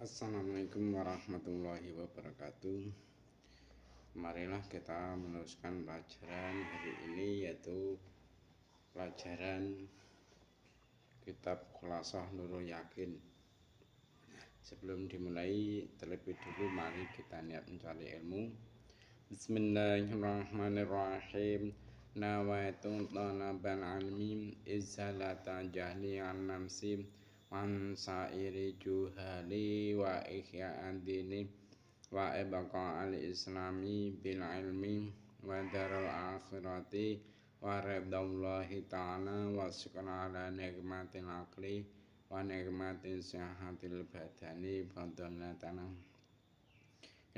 Assalamualaikum warahmatullahi wabarakatuh. Marilah kita meneruskan pelajaran hari ini, yaitu pelajaran kitab Khulasah Nurul Yakin. Sebelum dimulai, terlebih dulu mari kita niat mencari ilmu. Bismillahirrahmanirrahim. Nawaitu talabal ilmi izalata jahli an nafsi wan sairi juhali wa ihya'an dini wa ibqa al-islami bil ilmi wa darul akhirati wa ridallahi ta'ala wa syukran ala nikmatil aqli wa nikmatil sihatil badani fadallatana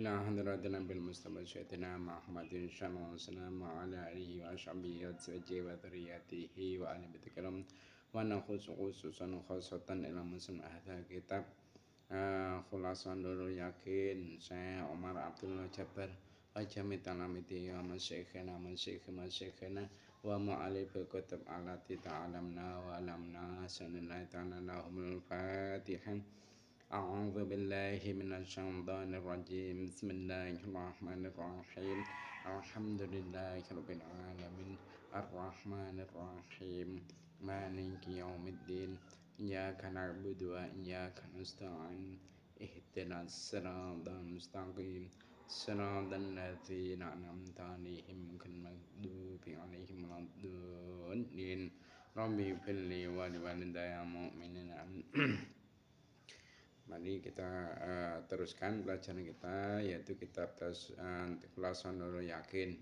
ila hadratina bil mustafa syaitina Muhammadin sallallahu alaihi wasallam wa ala alihi wa sahbihi wa dzurriyyatihi wa ali baitikram wa khususan khosatan ila muslim ahli kitab Khulasah Nurul Yakin Syekh Omar Abdullah Jabbar wa jami' talamiti wa masyikhina wa mu'alifil kutub allati ta'alamna wa alamna sanillahi ta'ala lahumul fatihah. A'udzu billahi minasyaitonir rajim. Bismillahirrahmanirrahim. Alhamdulillahirabbil alamin. Arrahmanir rahim. Maliki yaumiddin. Iyyaka na'budu wa iyyaka nasta'in. Ihdinas siratal mustaqim. Siratal ladzina an'amta 'alaihim ghairil maghdubi 'alaihim waladdallin. Rabbi ighfirli wa liwalidayya mu'minina. Mari kita teruskan pelajaran kita, yaitu kitab Khulasah Nurul Yakin,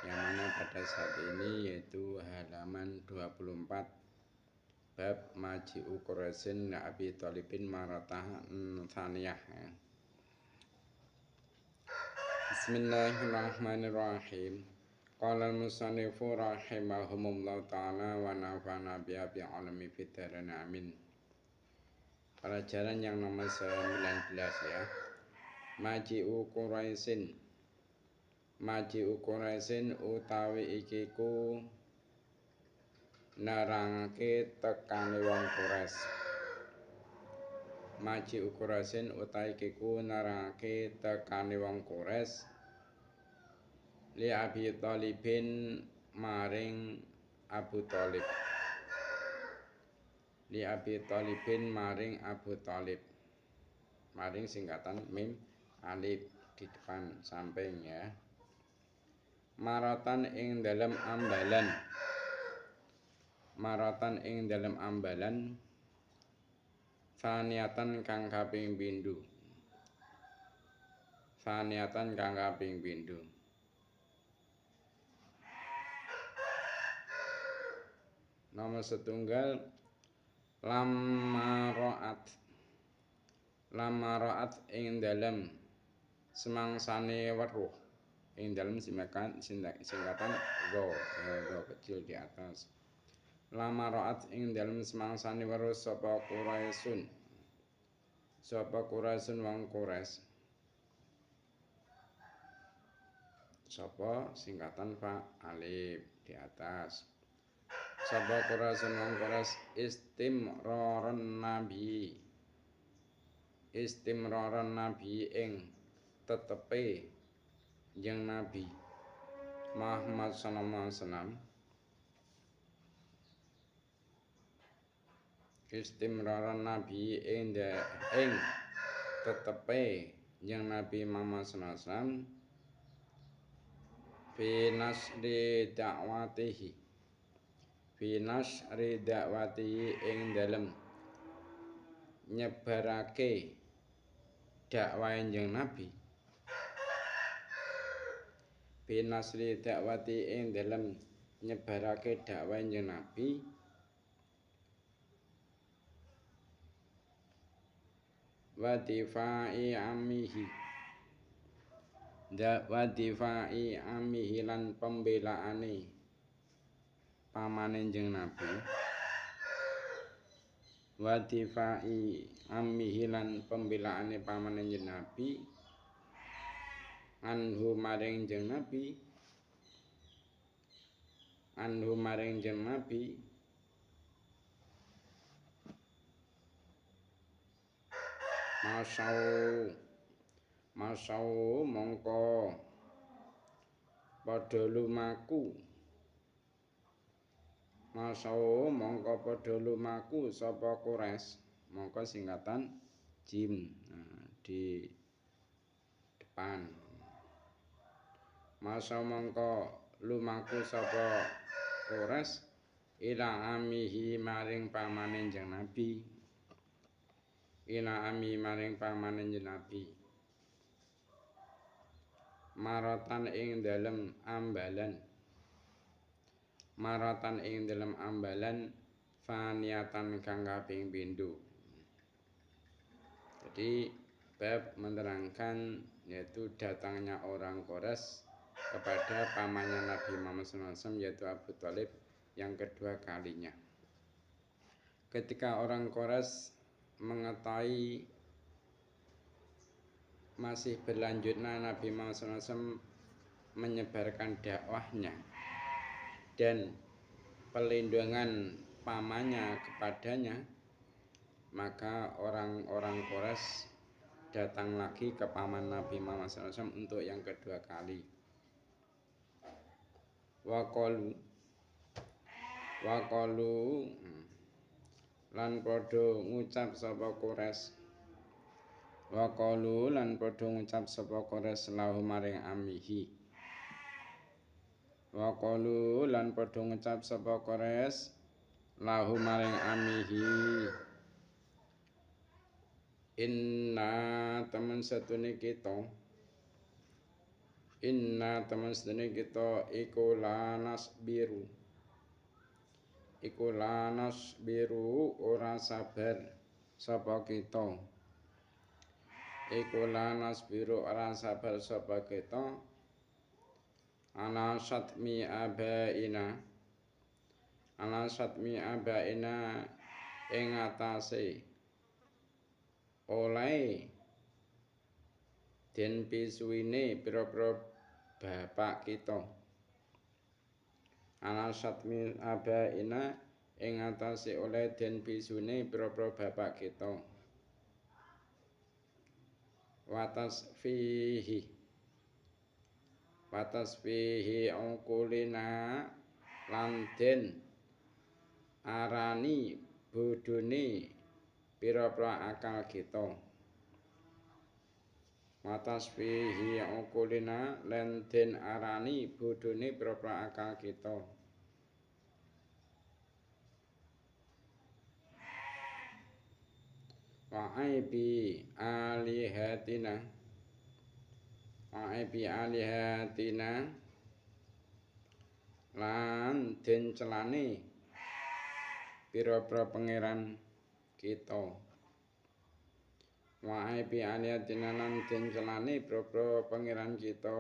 yang mana pada saat ini yaitu halaman 24, bab Maji'u Quraisyin Abi Thalibin Maratah Tsaniyah. Bismillahirrahmanirrahim. Qala al-musannifu rahimahumullah ta'ala wa nafa'ana biha bi'alami fid-dharain amin. Pelajaran yang nomor 19 ya. Maji'u Quraisyin. Maji'u Quraisyin utawi ikiku nerangake tekane wong Quraisy. Maji'u Quraisyin utawi ikiku nerangake tekane wong Quraisy li Abi Thalibin maring Abu Thalib. Li Abi Thalibin maring Abu Thalib. Maring singkatan mim alif di depan samping ya. Maratan ing dalam ambalan. Maratan ing dalam ambalan. Faniatan kang kaping pindho. Faniatan kang kaping pindho. Nomor setunggal Lamaroat ing dalem semangsane weruh, ing dalem singkatan ro kecil di atas. Lamaroat ing dalem semangsane weruh sapa Quraisyun wong Quraisy. Sapa singkatan fa alif di atas. Sapa Quraisyun wong Quraisy istimroran nabi ing tetepe yang Nabi Muhammad sallallahu alaihi wasallam. Istimroran nabi ing tetepe yang Nabi Muhammad sallallahu alaihi wasallam fi nasri da'watihi ing dalem nyebarake dakwah Kanjeng Nabi. Fi nasri da'wati ing dalem nyebarake dakwah Kanjeng Nabi. Wa difa'i amihi lan pembelaane pamane Kanjeng Nabi. Wa difa'i amihi lan pembelaane pamane Kanjeng Nabi. Anhu maring Kanjeng Nabi. Masau mongko padha lumaku sapa Quraisy mongko singkatan jim di depan Masau mongko lumaku sapa Quraisy ila amihi maring pamane Kanjeng Nabi maratan ing dalem ambalan faniatan kang kaping pindho. Jadi bab menerangkan yaitu datangnya orang Quraisy kepada pamannya Nabi Muhammad SAW yaitu Abu Thalib yang kedua kalinya. Ketika orang Quraisy mengetahui masih berlanjutnya Nabi Muhammad SAW menyebarkan dakwahnya dan pelindungan pamannya kepadanya, maka orang-orang Quraisy datang lagi ke paman Nabi Muhammad SAW untuk yang kedua kali. Waqalu lan padha ngucap sapa Quraisy lahu maring amihi. Waqalu lan padha ngucap sapa Quraisy lahu maring amihi. Inna temen setune kita iku lanas biru ora sabar sapa kita ana satmi abaina ing atase oleh den pisuwine pira-pira bapak kita ana satmi abaina ing atase oleh den pisune pira-pira bapak kita watas fihi ungkulina lan den arani bodhone pira-pira akal kita watas fihi ungkulina lan den arani bodhone pira-pira akal kita wa aibi alihatina lan den celane pira-pira pangeran kita wa aibi alihatina lan den celane pira-pira pangeran kita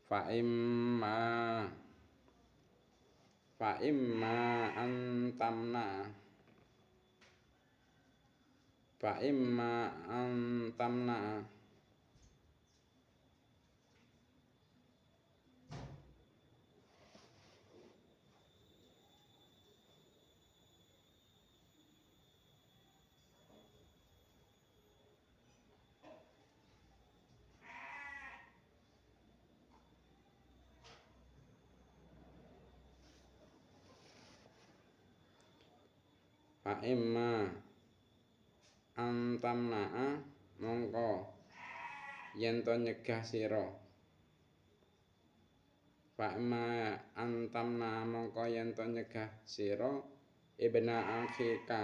fa imma antamna mongko yen to nyegah sira ibna akhika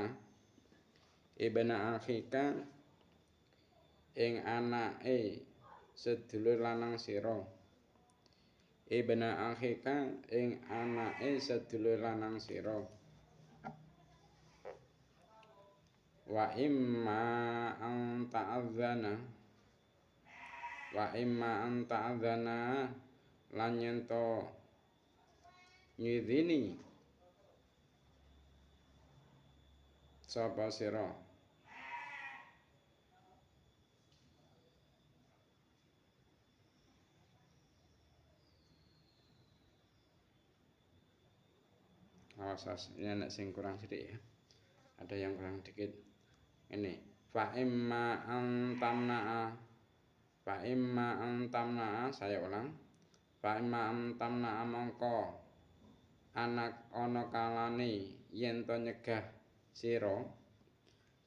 ing anake sedulur lanang sira wa imma an ta'adzana lan yen to ngidini sapa sira awas ini nek sing kurang sithik ya ada yang kurang dikit. Ini fa imma antamna'a saya ulang. Fa imma antamna'a mongko anak ana kalane yen to nyegah sira.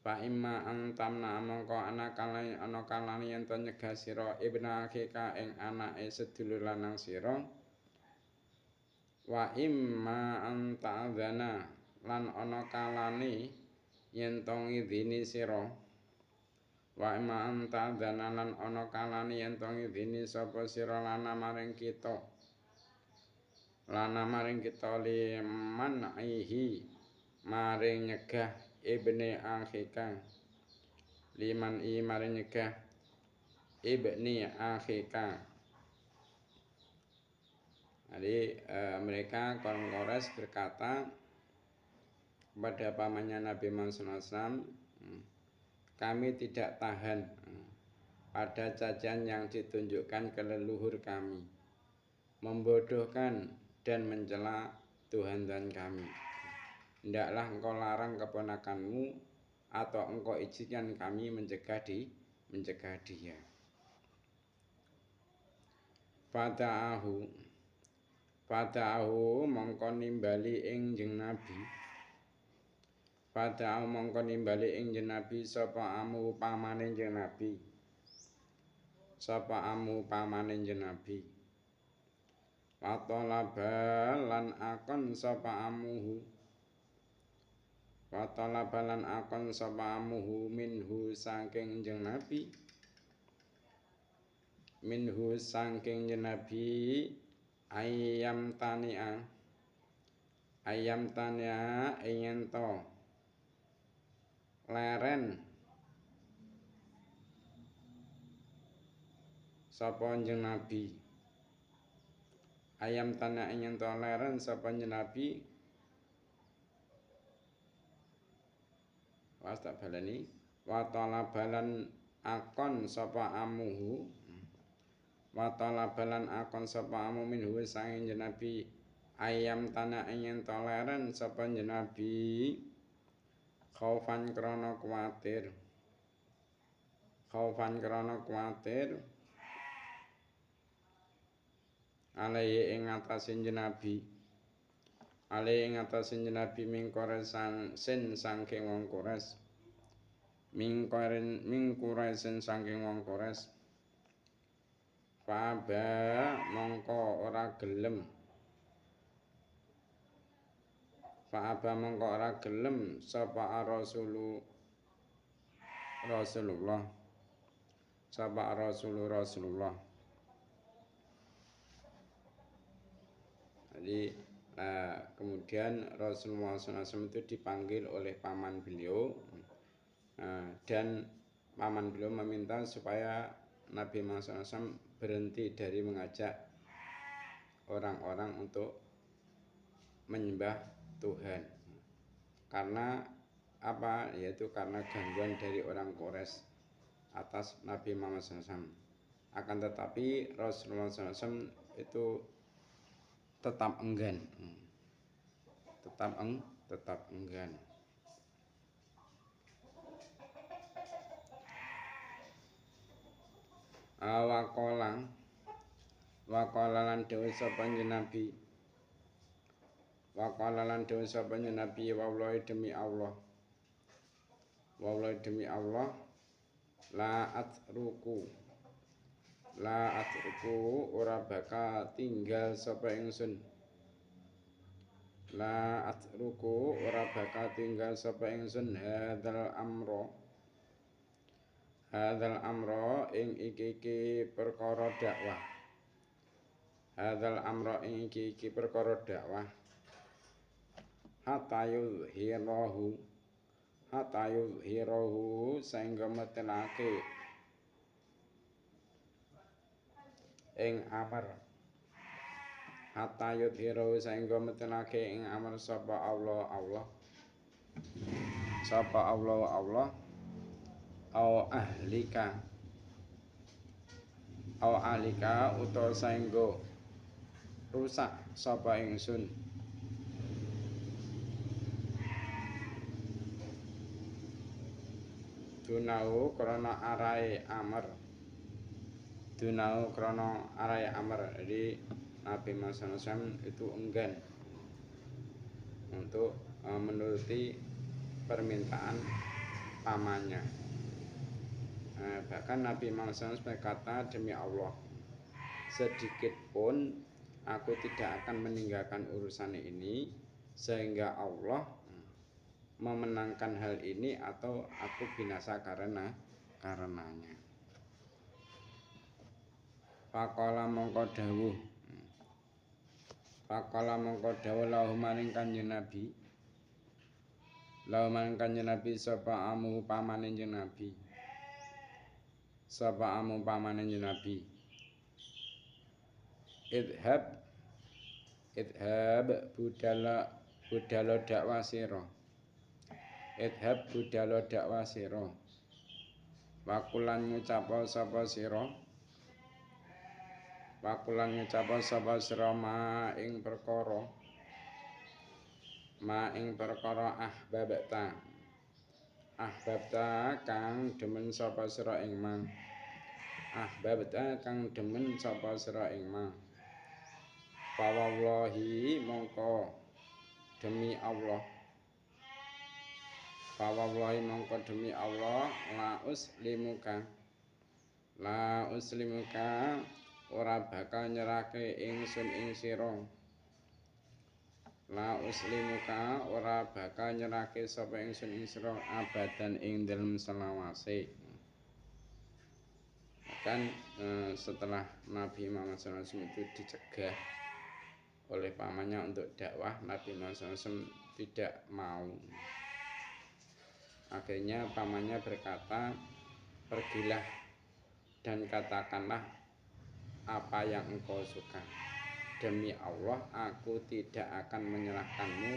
Fa imma antamna'a mongko ana kalane yen to nyegah sira ibna akhika ing anake sedulur lanang sira. Wa imma anta'adzana lan ana kalane yen to ngidini sira. Wa imma anta'adzana lan ana kalane yen to ngidini sapa sira lana maring kita liman aihi maring nyegah ibni akhika liman i maring nyegah ibni akhika. Jadi mereka kaum Quraisy berkata kepada pamannya Nabi Muhammad SAW, kami tidak tahan pada cacian yang ditunjukkan ke leluhur kami, membodohkan dan mencela Tuhan dan kami. Hendaklah engkau larang keponakanmu atau engkau izinkan kami mencegah dia. Fata'ahu mongko nimbali ing jeneng Nabi. Fata'ahu mongko nimbali ing jeneng Nabi sapa amu pamane jeneng Nabi. Fatalaba lan akon sapa amuhu minhu saking jeneng Nabi. Minhu saking jeneng Nabi ayam tania ingin to leren sapa jeneng Nabi. Ayam tania ingin to leren sapa jeneng Nabi. Was tak balani wa talabalan akon sapa amuhu. Watala balan akon sapa amu minhu sanging jenabi ayam tanah ingin toleran sapa jenabi khaufan krana kuwatir alai ing atasin jenabi mingkoresan sin saking wong Quraisy mingkoresan saking wong Quraisy. Fa'aba mongko ora gelem sapa Rasulullah. Jadi kemudian Rasulullah SAW itu dipanggil oleh paman beliau dan paman beliau meminta supaya Nabi Muhammad SAW berhenti dari mengajak orang-orang untuk menyembah Tuhan. Karena apa? Yaitu karena gangguan dari orang Quraisy atas Nabi Muhammad SAW. Akan tetapi Rasulullah SAW itu tetap enggan. Waqala lan dawuh sapa Nabi. Wallahi demi Allah. La atruku ora bakal tinggal sapa ingsun. Hadzal amro ing iki perkara dakwah. Hatta yuzhirahu sehingga metelake ing amr. Sapa Allah au ahlika utawa saengga rusak sapa ingsun Dunau krana arahe amr. Dunau krana arahe amr. Jadi Nabi Muhammad SAW itu enggan untuk menuruti permintaan pamannya. Bahkan Nabi Muhammad SAW berkata, demi Allah, sedikit pun aku tidak akan meninggalkan urusan ini sehingga Allah memenangkan hal ini atau aku binasa karenanya. Faqala mongko dawuh lahu maring Kanjeng Nabi. Lahu maring Kanjeng Nabi sapa amu pamane Kanjeng Nabi. Sapa amu pamane Kanjeng Nabi. Idhab budala dakwah sira. Idhab budala dakwah sira. Wakulan ngucapa sapa sira. Wakulan ngucapa sapa sira ma ing perkara ahbabta kang demen sapa sira ing man. Ahbabta kang demen sapa sira ing man. Fawallahi mongko demi Allah. Fawallahi mongko demi Allah la uslimuka ora bakal nyerahke ingsun ing sira. La uslimuka ora bakal nyerahke sapa ingsun ing sira abadan ing dalem selawase. Bahkan setelah Nabi Muhammad SAW itu dicegah oleh pamannya untuk dakwah, Nabi Muhammad SAW tidak mau. Akhirnya pamannya berkata, pergilah dan katakanlah apa yang engkau suka. Demi Allah, aku tidak akan menyerahkanmu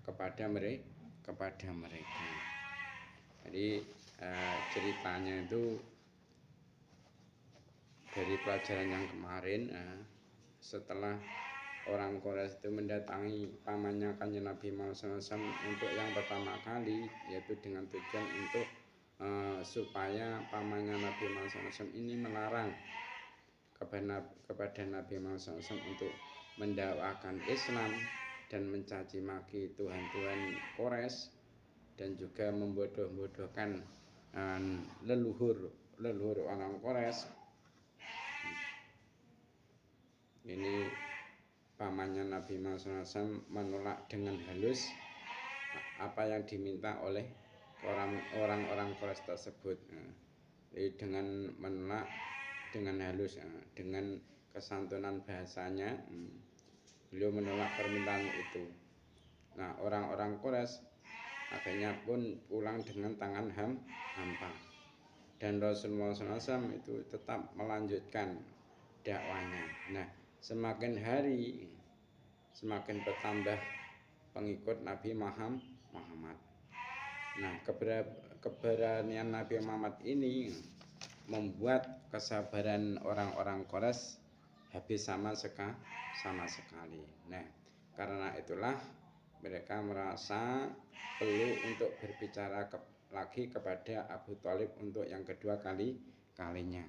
kepada mereka. Jadi ceritanya itu dari pelajaran yang kemarin, setelah orang Quraisy itu mendatangi pamannya Kanjeng Nabi Muhammad SAW untuk yang pertama kali, yaitu dengan tujuan untuk supaya pamannya Nabi Muhammad SAW ini melarang kepada Nabi Muhammad SAW untuk mendakwakan Islam dan mencaci maki Tuhan-Tuhan Quraisy dan juga membodoh-bodohkan leluhur orang Quraisy. Ini pamannya Nabi Muhammad SAW menolak dengan halus apa yang diminta oleh orang-orang Quraisy tersebut. Jadi dengan menolak dengan halus, dengan kesantunan bahasanya, beliau menolak permintaan itu. Nah, orang-orang Quraisy akhirnya pun pulang dengan tangan hampa. Dan Rasulullah SAW itu tetap melanjutkan dakwanya. Nah, semakin hari semakin bertambah pengikut Nabi Muhammad. Nah, keberanian Nabi Muhammad ini membuat kesabaran orang-orang Quraisy habis sama sekali. Nah, karena itulah mereka merasa perlu untuk berbicara lagi kepada Abu Thalib untuk yang kedua kalinya.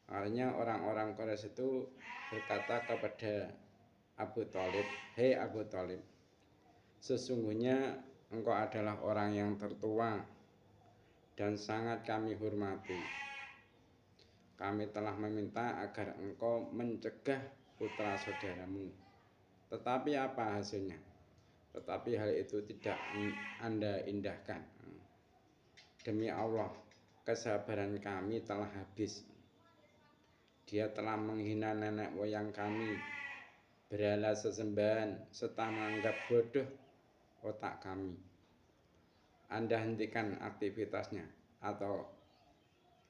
Akhirnya orang-orang Quraisy itu berkata kepada Abu Thalib, "Hei Abu Thalib, sesungguhnya engkau adalah orang yang tertua dan sangat kami hormati. Kami telah meminta agar engkau mencegah putra saudaramu. Tetapi apa hasilnya? Tetapi hal itu tidak Anda indahkan. Demi Allah, kesabaran kami telah habis. Dia telah menghina nenek moyang kami, berhala sesembahan, serta menganggap bodoh otak kami. Anda hentikan aktivitasnya, atau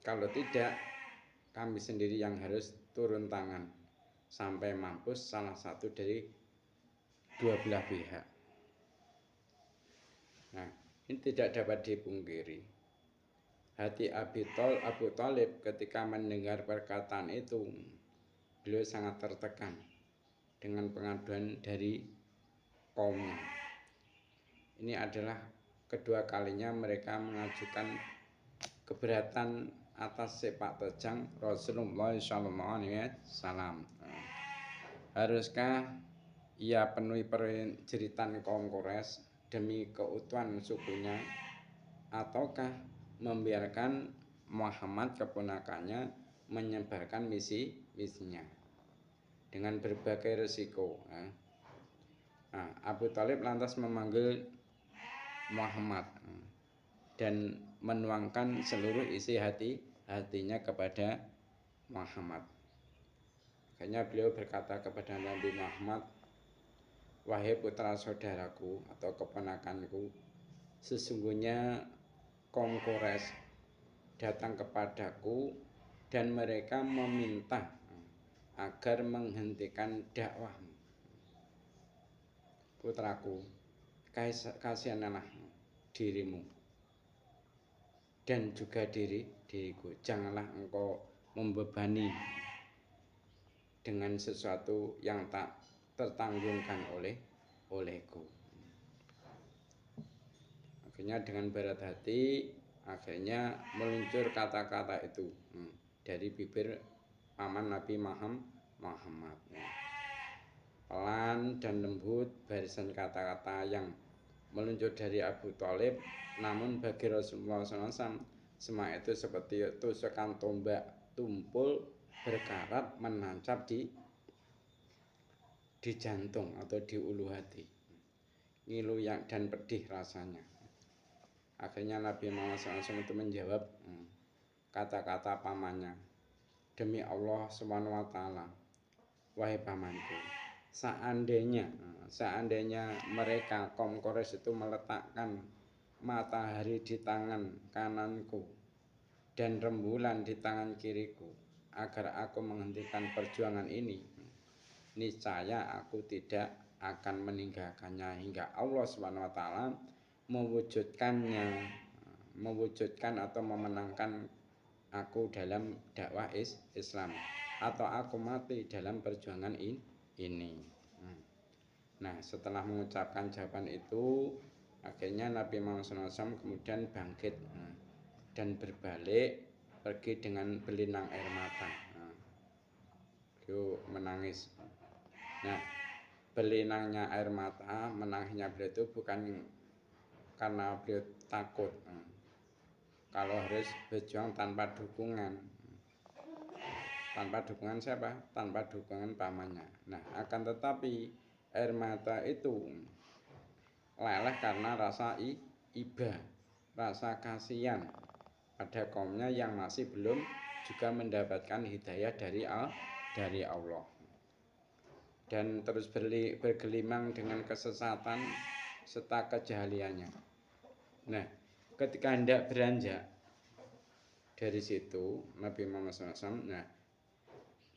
kalau tidak, kami sendiri yang harus turun tangan sampai mampus salah satu dari dua belah pihak." Nah, ini tidak dapat dipungkiri. Hati Abu Thalib ketika mendengar perkataan itu, beliau sangat tertekan dengan pengaduan dari kaumnya. Ini adalah kedua kalinya mereka mengajukan keberatan atas sepak terjang Rasulullah sallallahu alaihi wasallam. Haruskah ia penuhi perjeritan kaum Quraisy demi keutuhan sukunya, ataukah membiarkan Muhammad keponakannya menyebarkan misinya dengan berbagai resiko? Abu Thalib lantas memanggil Muhammad dan menuangkan seluruh isi hatinya kepada Muhammad. Akhirnya beliau berkata kepada Nabi Muhammad, "Wahai putra saudaraku atau keponakanku, sesungguhnya kaum Quraisy datang kepadaku dan mereka meminta agar menghentikan dakwahmu. Putraku, kasihanlah dirimu dan juga diriku. Janganlah engkau membebani dengan sesuatu yang tak tertanggungkan olehku." Akhirnya dengan berat hati, akhirnya meluncur kata-kata itu dari bibir paman Nabi Muhammad. Pelan dan lembut barisan kata-kata yang meluncur dari Abu Thalib, namun bagi Rasulullah SAW semua itu seperti tusukan tombak tumpul berkarat menancap di jantung atau di ulu hati, ngilu dan pedih rasanya. Akhirnya Nabi Muhammad SAW itu menjawab kata-kata pamannya, "Demi Allah Subhanahu wa Ta'ala, wahai pamanku, seandainya mereka kaum Quraisy itu meletakkan matahari di tangan kananku dan rembulan di tangan kiriku agar aku menghentikan perjuangan ini, niscaya aku tidak akan meninggalkannya hingga Allah Subhanahu wa Ta'ala mewujudkan atau memenangkan aku dalam dakwah Islam, atau aku mati dalam perjuangan ini." Nah, setelah mengucapkan jawaban itu, akhirnya Nabi Muhammad SAW kemudian bangkit dan berbalik pergi dengan belinang air mata. Beliau menangis. Nah, belinangnya air mata, menangisnya beliau itu bukan karena beliau takut kalau harus berjuang tanpa dukungan. Tanpa dukungan siapa? Tanpa dukungan pamannya. Nah, akan tetapi air mata itu leleh karena rasa iba, rasa kasihan pada kaumnya yang masih belum juga mendapatkan hidayah dari Allah, dan terus bergelimang dengan kesesatan serta kejahiliannya. Nah, ketika hendak beranjak dari situ Nabi Muhammad SAW,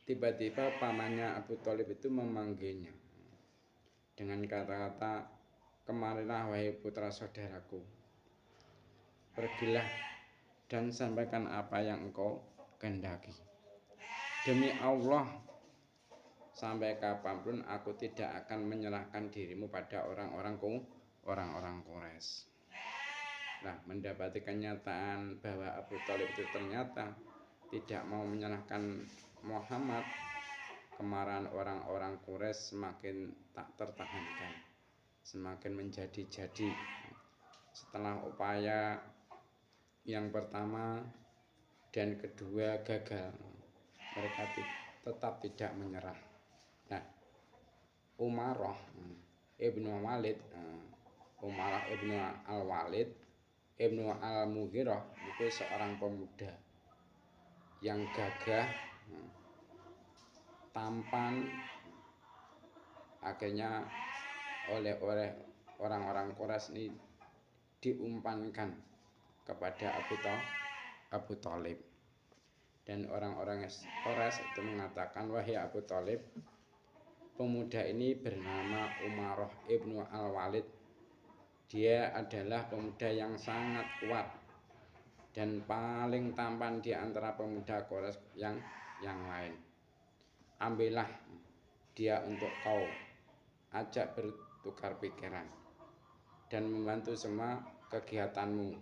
tiba-tiba pamannya Abu Thalib itu memanggilnya dengan kata-kata, "Kemarilah wahai putra saudaraku, pergilah dan sampaikan apa yang engkau kehendaki. Demi Allah, sampai kapanpun aku tidak akan menyerahkan dirimu pada orang-orang Quraisy." Nah, mendapati kenyataan bahwa Abu Thalib itu ternyata tidak mau menyerahkan Muhammad, kemarahan orang-orang Quraisy semakin tak tertahankan, semakin menjadi-jadi. Setelah upaya yang pertama dan kedua gagal, mereka tetap tidak menyerah. Nah, Umarah ibnu Al-Walid ibnu Al-Mughirah itu seorang pemuda yang gagah, tampan. Akhirnya oleh orang-orang Quraisy ini diumpankan kepada Abu Thalib, dan orang-orang Quraisy itu mengatakan, "Wahai Abu Thalib, pemuda ini bernama Umarah ibnu Al-Walid. Dia adalah pemuda yang sangat kuat dan paling tampan di antara pemuda Quraisy yang lain. Ambillah dia untuk kau, ajak bertukar pikiran dan membantu semua kegiatanmu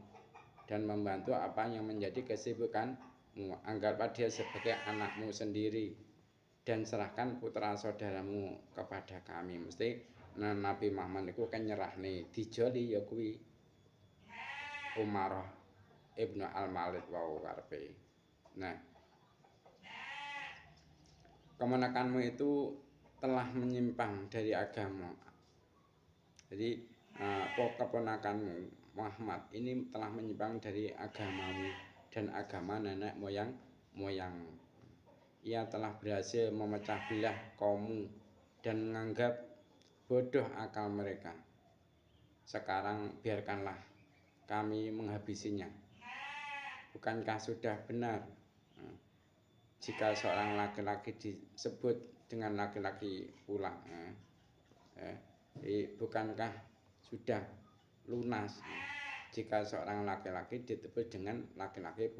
dan membantu apa yang menjadi kesibukanmu. Anggaplah dia sebagai anakmu sendiri dan serahkan putra saudaramu kepada kami. Mesti Nabi Muhammad itu kan nyerah nih dijoli ya kuwi Umar Ibnu Al-Malid wau karepe. Nah, kemenakanmu itu telah menyimpang dari agama. Jadi keponakanmu Muhammad ini telah menyimpang dari agamamu dan agama nenek moyangmu. Ia telah berhasil memecah belah kaummu dan menganggap bodoh akal mereka. Sekarang biarkanlah kami menghabisinya. Bukankah sudah benar jika seorang laki-laki disebut dengan laki-laki pula? Bukankah sudah lunas jika seorang laki-laki disebut dengan laki-laki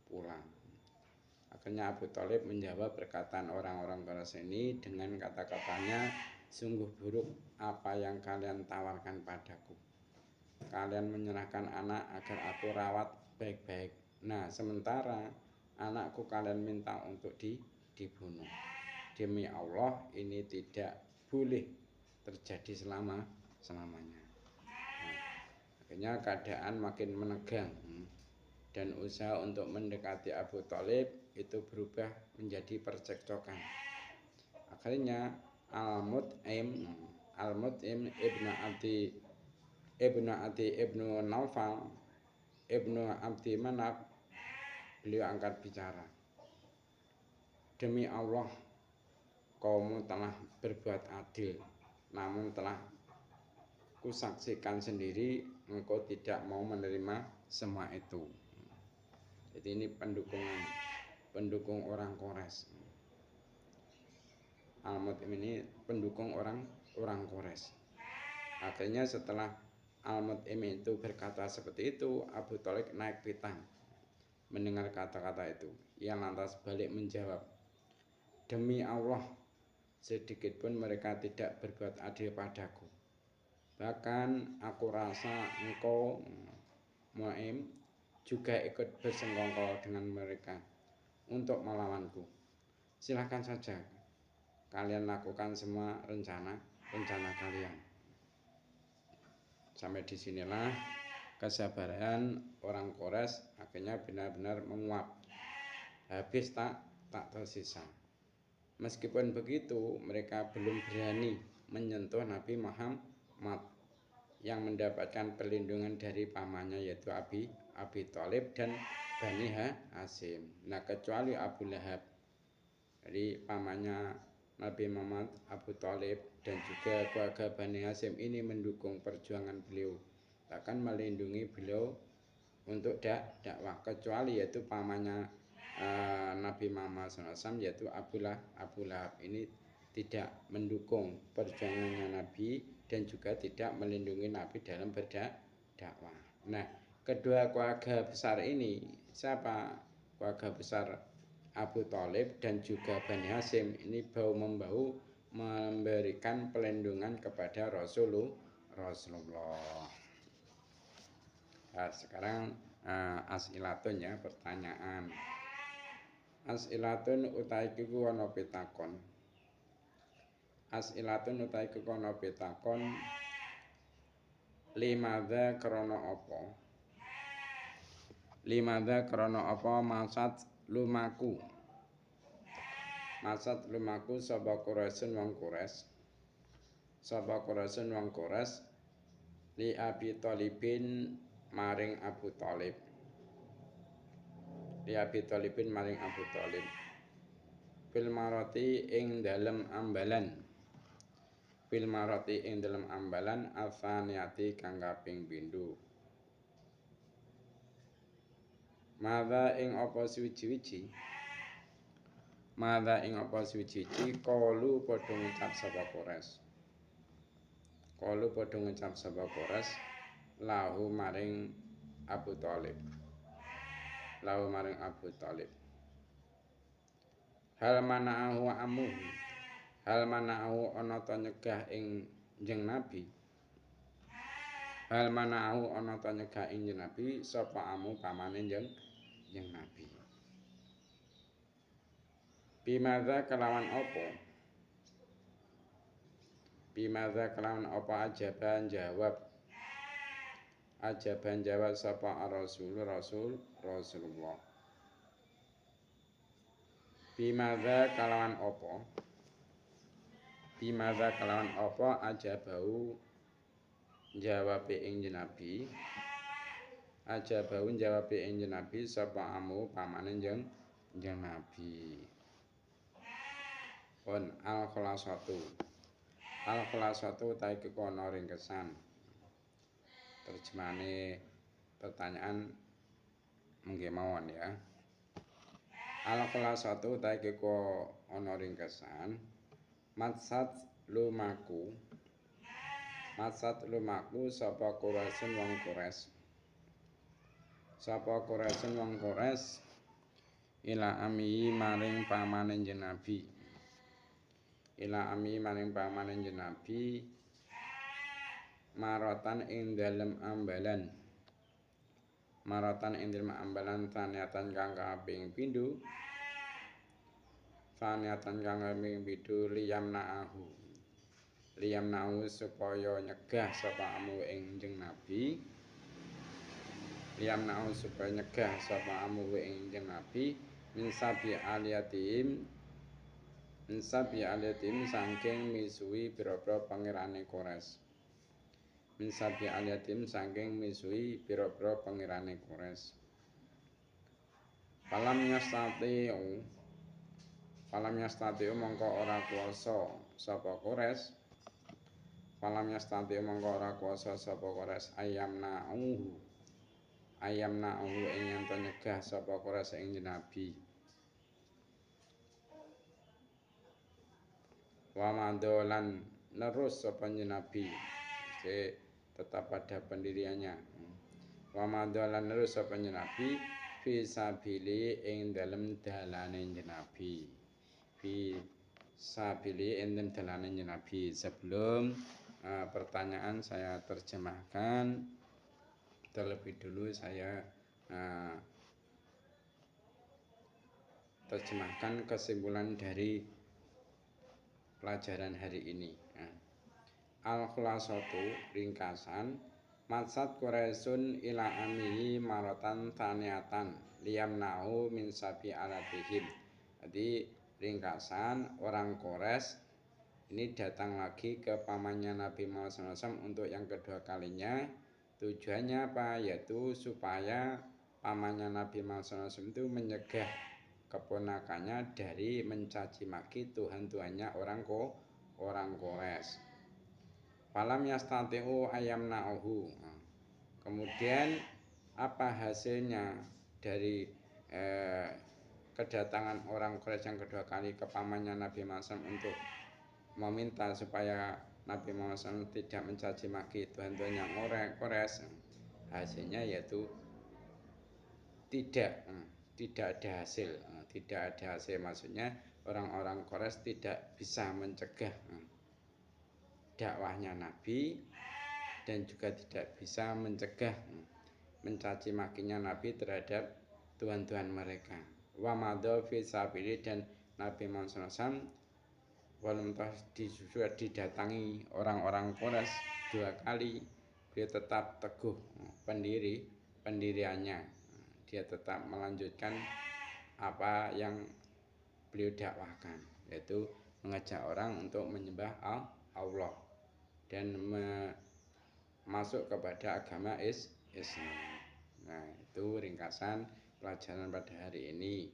pula? Akhirnya Abu Thalib menjawab perkataan orang-orang Quraisy ini dengan kata-katanya, sungguh buruk apa yang kalian tawarkan padaku. Kalian menyerahkan anak agar aku rawat baik-baik. Nah, sementara anakku kalian minta untuk dibunuh. Demi Allah, ini tidak boleh terjadi selamanya. Nah, akhirnya keadaan makin menegang dan usaha untuk mendekati Abu Thalib itu berubah menjadi percekcokan. Akhirnya Al-Mut'im Ibnu Naufal Ibnu Abdi Manaf beliau angkat bicara. Demi Allah, kaummu telah berbuat adil, namun telah kusaksikan sendiri engkau tidak mau menerima semua itu. Jadi ini pendukung orang Quraisy. Al-Mut'im ini pendukung orang Quraisy. Akhirnya setelah Al-Mut'im itu berkata seperti itu, Abu Thalib naik pitam mendengar kata-kata itu. Ia lantas balik menjawab, demi Allah, sedikit pun mereka tidak berbuat adil padaku. Bahkan aku rasa engkau Mu'im juga ikut bersengkongkol dengan mereka untuk melawanku. Silakan saja kalian lakukan semua rencana kalian. Sampai disinilah kesabaran orang Quraisy akhirnya benar-benar menguap, habis tak tersisa. Meskipun begitu, mereka belum berani menyentuh Nabi Muhammad yang mendapatkan perlindungan dari pamannya yaitu Abi Thalib dan Bani Hasyim. Nah, kecuali Abu Lahab. Jadi pamannya Nabi Muhammad, Abu Thalib dan juga keluarga Bani Hasyim ini mendukung perjuangan beliau, akan melindungi beliau untuk dakwah, kecuali yaitu pamannya Nabi Muhammad SAW yaitu Abu Lahab ini tidak mendukung perjuangannya Nabi dan juga tidak melindungi Nabi dalam berdakwah. Nah, kedua keluarga besar ini siapa? Keluarga besar Abu Thalib dan juga Bani Hasyim ini bahu-membahu memberikan pelindungan kepada Rasulullah. Nah, sekarang as'ilatun ya, pertanyaan. As'ilatun utawi iku ana pitakon. As'ilatun utawi iku ana pitakon. Limadza krana apa? Limadza krana apa maksud lumaku sapa Quraisyun wong Quraisy li Abi Thalibin maring Abu Thalib fil marati ing dalem ambalan afaniyati kang kaping pindho. Mada ing apa suwi-wiji kalu padha ngucap sapa Quraisy lahu maring Abu Thalib hal mana'ahu ana ta nyegah ing jeneng Nabi Hal mana'u ana ta nyegah ing Nabi sapa amu pamane njeng Nabi. Bimadza kelawan apa? Bimadza kelawan apa ajaban jawab. Ajaban jawab sapa Rasulullah. Bimadza kelawan apa? Bimadza kelawan apa ajabau jawabe ing Nabi. Ajabau jawabe ing Nabi sapa amu pamane njeng Nabi. Pun al-khulasatu. Al-khulasatu ta iku ana ringkesan. Terjemahane pertanyaan mengke mawon ya. Al-khulasatu ta iku ana ringkesan. Matsat lumaku sapa Quraisyun wong Quraisy. Sapa Quraisyun wong Quraisy ila ami maring pamane Nabi. Ila ami maring pamane Nabi maratan ing dalem ambalan. Maratan ing dalem ambalan taniatan kang kaping pindho. Taniatan kang kaping pindho liyam na'u supaya nyegah sapa amu ing Nabi. Liyam na'u supaya nyegah sapa amu ing Nabi minsabi aliyatim saking misuhi pira-pira pangerane Quraisy. Minsabi aliyatim saking misuhi pira-pira pangerane Quraisy. Falam yastati mongko ora kuwasa sapa Quraisy. Falam yastati mongko ora kuwasa sapa Quraisy ayam na'uhu ing yen nyegah sapa Quraisy ing Nabi. Wa madolan nerus sapa Nabi. Tetap pada pendiriannya. Wa madolan nerus sapa Nabi fi sabili ing dalem dalane Nabi. Fi sabili ing dalem dalane Nabi. Sebelum pertanyaan saya terjemahkan, terlebih dulu saya terjemahkan kesimpulan dari pelajaran hari ini. Al-khulasatu ringkasan matsat Quraisyun ila amihi maratan taniatan liyamna'u min sabi alatihim. Jadi ringkasan orang Quraisy ini datang lagi ke pamannya Nabi Muhammad SAW untuk yang kedua kalinya. Tujuannya apa? Yaitu supaya pamannya Nabi Muhammad SAW itu menyegah keponakannya dari mencaci maki Tuhan-Tuhannya orang Quraisy. Falam yastati'u ayam na'uhu. Kemudian apa hasilnya dari kedatangan orang Quraisy yang kedua kali ke pamannya Nabi Muhammad untuk meminta supaya Nabi Muhammad SAW tidak mencaci maki Tuhan-Tuhan yang orang Quraisy? Hasilnya yaitu tidak ada hasil. Tidak ada hasil, maksudnya orang-orang Quraisy tidak bisa mencegah dakwahnya Nabi dan juga tidak bisa mencegah mencaci makinya Nabi terhadap Tuhan-Tuhan mereka. Wa madha fi sabili, dan Nabi Muhammad SAW walaupun sudah didatangi orang-orang Quraisy dua kali, dia tetap teguh pendiriannya. Dia tetap melanjutkan apa yang beliau dakwahkan, yaitu mengajak orang untuk menyembah Allah dan masuk kepada agama Islam. Nah, itu ringkasan pelajaran pada hari ini.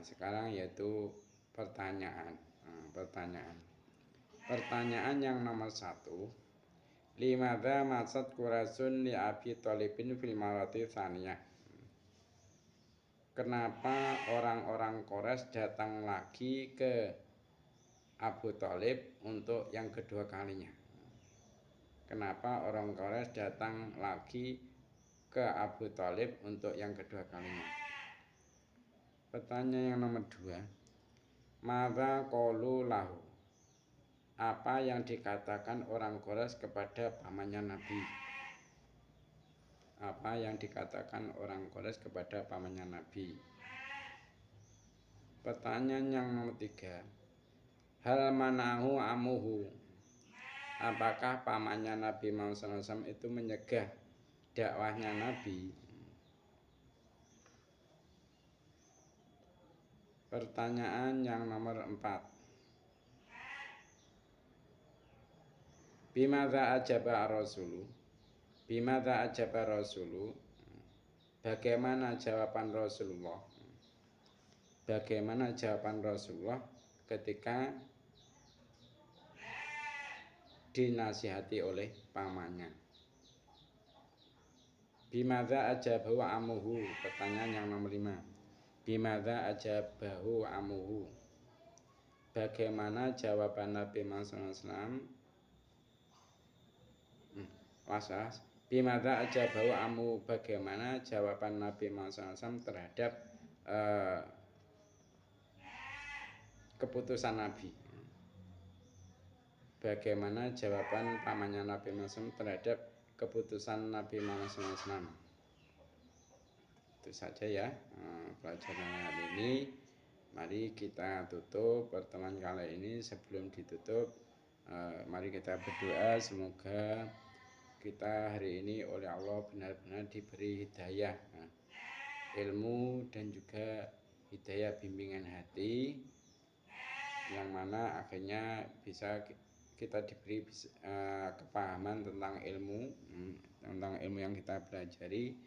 Sekarang yaitu pertanyaan. Pertanyaan yang nomor 1. Limadza matsat Quraisyun li Abi Thalibin fil marati tsaniyah. Kenapa orang-orang Quraisy datang lagi ke Abu Thalib untuk yang kedua kalinya? Kenapa orang Quraisy datang lagi ke Abu Thalib untuk yang kedua kalinya? Pertanyaan yang nomor 2. Madza qalu lahu. Apa yang dikatakan orang Quraisy kepada pamannya Nabi? apa yang dikatakan orang Quraisy kepada pamannya Nabi. Pertanyaan yang nomor 3. Hal manahu amuhu. Apakah pamannya Nabi Muhammad SAW itu menyegah dakwahnya Nabi? Pertanyaan yang nomor 4. Bimadza ajaba Rasulu. Bimadza ajaba Rasulu. Bagaimana jawaban Rasulullah? Bagaimana jawaban Rasulullah ketika dinasihati oleh pamannya? Bimadza ajabahu amuhu. Pertanyaan yang nomor 5. Bimadza ajabahu amuhu. Bagaimana jawaban Nabi Muhammad SAW? Was. Bimadza ajabahu amuhu. Bagaimana jawaban Nabi Muhammad SAW terhadap keputusan Nabi? Bagaimana jawaban pamannya Nabi Muhammad SAW terhadap keputusan Nabi Muhammad SAW? Itu saja ya pelajaran hari ini. Mari kita tutup pertemuan kali ini. Sebelum ditutup, mari kita berdoa semoga kita hari ini oleh Allah benar-benar diberi hidayah ilmu dan juga hidayah bimbingan hati, yang mana akhirnya bisa kita diberi kepahaman tentang ilmu yang kita pelajari.